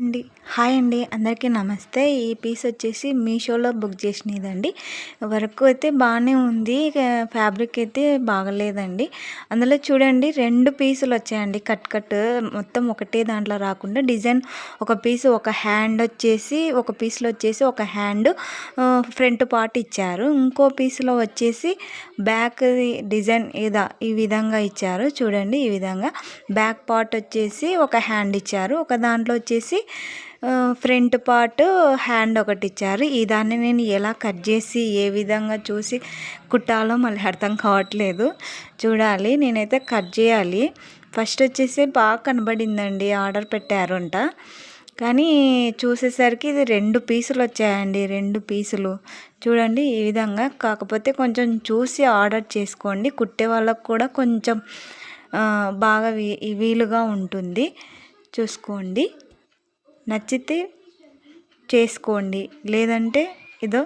అండి. హాయ్ అండి. అందరికీ నమస్తే. ఈ పీస్ వచ్చేసి మీషోలో బుక్ చేసినదండి. వర్క్ అయితే బాగానే ఉంది. ఫ్యాబ్రిక్ అయితే బాగలేదండి. అందులో చూడండి 2 పీసులు వచ్చాయండి. కట్ మొత్తం ఒకటే దాంట్లో రాకుండా డిజైన్ ఒక పీసు ఒక హ్యాండ్ వచ్చేసి ఒక పీస్లో వచ్చేసి ఒక హ్యాండ్ ఫ్రంట్ పార్ట్ ఇచ్చారు. ఇంకో పీస్లో వచ్చేసి బ్యాక్ డిజైన్ ఈ విధంగా ఇచ్చారు. చూడండి ఈ విధంగా బ్యాక్ పార్ట్ వచ్చేసి ఒక హ్యాండ్ ఇచ్చారు. ఒక దాంట్లో వచ్చేసి ఫ్రంట్ పార్ట్ హ్యాండ్ ఒకటి ఇచ్చారు. ఈ దాన్ని నేను ఎలా కట్ చేసి ఏ విధంగా చూసి కుట్టాలో మళ్ళీ అర్థం కావట్లేదు. చూడాలి, నేనైతే కట్ చేయాలి. ఫస్ట్ వచ్చేసి బాగా కనబడిందండి, ఆర్డర్ పెట్టారు అంట. కానీ చూసేసరికి ఇది 2 పీసులు వచ్చాయండి. 2 పీసులు చూడండి ఈ విధంగా. కాకపోతే కొంచెం చూసి ఆర్డర్ చేసుకోండి, కుట్టే వాళ్ళకు కూడా కొంచెం బాగా వీలుగా ఉంటుంది. చూసుకోండి, నచ్చితే చేసుకోండి, లేదంటే ఇదో